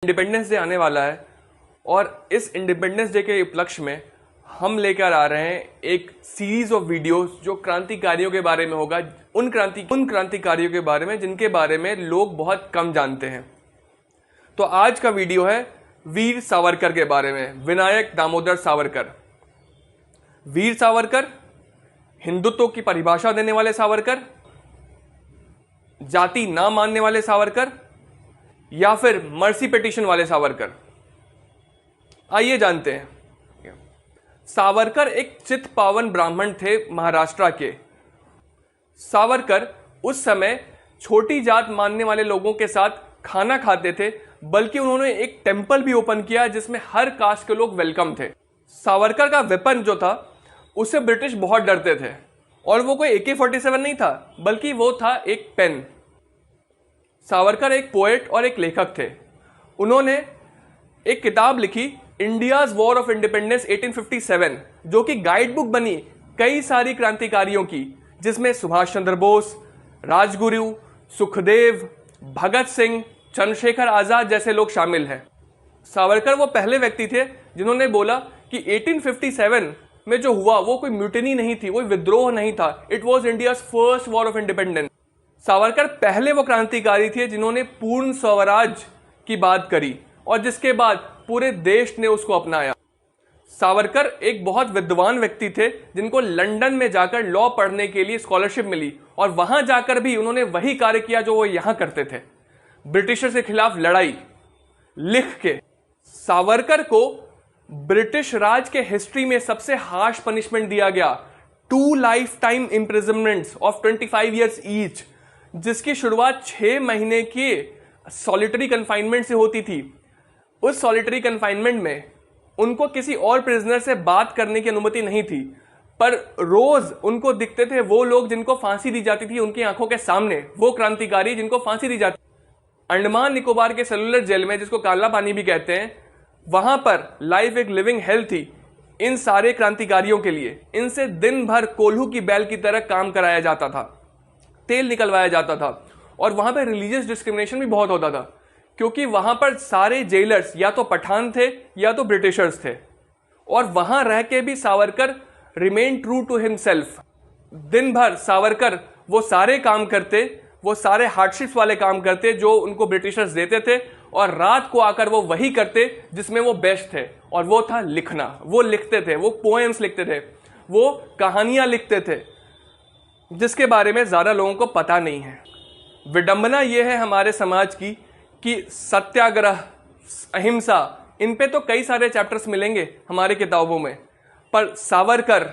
Independence day आने वाला है और इस इंडिपेंडेंस डे के उपलक्ष्य में हम लेकर आ रहे हैं एक सीरीज ऑफ वीडियोस जो क्रांतिकारियों के बारे में होगा, उन क्रांतिकारियों के बारे में जिनके बारे में लोग बहुत कम जानते हैं। तो आज का वीडियो है वीर सावरकर के बारे में, विनायक दामोदर सावरकर। वीर सावरकर, हिंदुत्व की परिभाषा देने वाले सावरकर, जाति ना मानने वाले सावरकर, या फिर मर्सी पिटीशन वाले सावरकर। आइए जानते हैं। सावरकर एक चित पावन ब्राह्मण थे महाराष्ट्र के। सावरकर उस समय छोटी जात मानने वाले लोगों के साथ खाना खाते थे, बल्कि उन्होंने एक टेंपल भी ओपन किया जिसमें हर कास्ट के लोग वेलकम थे। सावरकर का वेपन जो था उससे ब्रिटिश बहुत डरते थे, और वो कोई AK-47 नहीं था, बल्कि वो था एक पेन। सावरकर एक पोएट और एक लेखक थे। उन्होंने एक किताब लिखी, इंडियाज वॉर ऑफ इंडिपेंडेंस 1857, जो कि गाइड बुक बनी कई सारी क्रांतिकारियों की, जिसमें सुभाष चंद्र बोस, राजगुरु, सुखदेव, भगत सिंह, चंद्रशेखर आजाद जैसे लोग शामिल हैं। सावरकर वो पहले व्यक्ति थे जिन्होंने बोला कि 1857 में जो हुआ वो कोई म्यूटिनी नहीं थी, वो विद्रोह नहीं था। It was India's first war of independence. Savarkar पहले वो क्रांतिकारी थे जिन्होंने पूर्ण स्वराज की बात करी और जिसके बाद पूरे देश ने उसको अपनाया। सावरकर एक बहुत विद्वान व्यक्ति थे जिनको लंदन में जाकर लॉ पढ़ने के लिए स्कॉलरशिप मिली, और वहां जाकर भी उन्होंने वही कार्य किया जो वो यहां करते थे, ब्रिटिशर्स के खिलाफ लड़ाई लिख के। सावरकर को ब्रिटिश राज के हिस्ट्री में सबसे हार्श पनिशमेंट दिया गया, 2 life time imprisonments of 25 years each, जिसकी शुरुआत 6 महीने के सॉलिटरी कन्फाइनमेंट से होती थी। उस सॉलिटरी कन्फाइनमेंट में उनको किसी और प्रिजनर से बात करने की अनुमति नहीं थी, पर रोज उनको दिखते थे वो लोग जिनको फांसी दी जाती थी उनकी आंखों के सामने, वो क्रांतिकारी जिनको फांसी दी जाती। अंडमान निकोबार के सेलुलर जेल में, जिसको काला पानी भी कहते हैं, वहां पर लाइफ एक लिविंग हेल थी इन सारे क्रांतिकारियों के लिए। इनसे दिन भर कोल्हू की बैल की तरह काम कराया जाता था, तेल निकलवाया जाता था, और वहां पर रिलीजियस डिस्क्रिमिनेशन भी बहुत होता था, क्योंकि वहां पर सारे जेलर्स या तो पठान थे या तो ब्रिटिशर्स थे। और वहां रह के भी Savarkar remain true to himself. दिन भर सावरकर वो सारे काम करते, वो सारे हार्डशिप्स वाले काम करते जो उनको ब्रिटिशर्स देते थे, और रात को आकर वो वही करते जिसमें वो बेस्ट थे, और वो था लिखना। वो लिखते थे, वो पोएम्स लिखते थे, वो कहानियां लिखते थे, जिसके बारे में ज्यादा लोगों को पता नहीं है। विडंबना यह है हमारे समाज की कि सत्याग्रह, अहिंसा, इन पे तो कई सारे चैप्टर्स मिलेंगे हमारे किताबों में, पर सावरकर,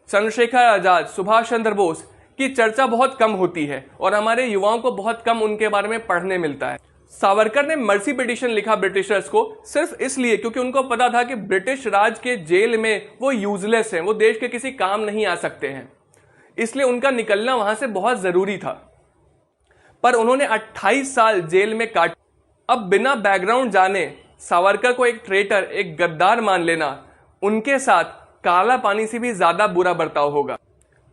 चंद्रशेखर आजाद, सुभाष चंद्र बोस की चर्चा बहुत कम होती है, और हमारे युवाओं को बहुत कम उनके बारे में पढ़ने मिलता है। सावरकर ने मर्सी पिटीशन लिखा ब्रिटिशर्स को सिर्फ इसलिए क्योंकि उनको पता था कि ब्रिटिश राज के जेल में वो यूजलेस हैं, वो देश के किसी काम नहीं आ सकते हैं, इसलिए उनका निकलना वहां से बहुत जरूरी था। पर उन्होंने 28 साल जेल में काट। अब बिना बैकग्राउंड जाने सावरकर को एक ट्रेटर, एक गद्दार मान लेना, उनके साथ काला पानी से भी ज्यादा बुरा बर्ताव होगा।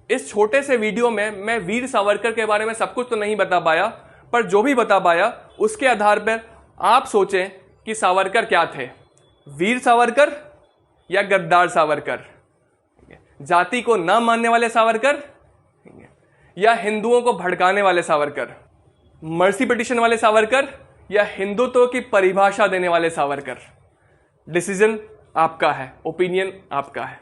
इस छोटे से वीडियो में मैं वीर सावरकर के बारे में सब कुछ तो नहीं बता पाया, पर जो भी बता पाया उसके आधार पर आप सोचें कि सावरकर क्या थे, वीर सावरकर या गद्दार सावरकर, जाति को ना मानने वाले सावरकर या हिंदुओं को भड़काने वाले सावरकर, मर्सी पिटीशन वाले सावरकर या हिंदुत्व की परिभाषा देने वाले सावरकर। डिसीजन आपका है, ओपिनियन आपका है।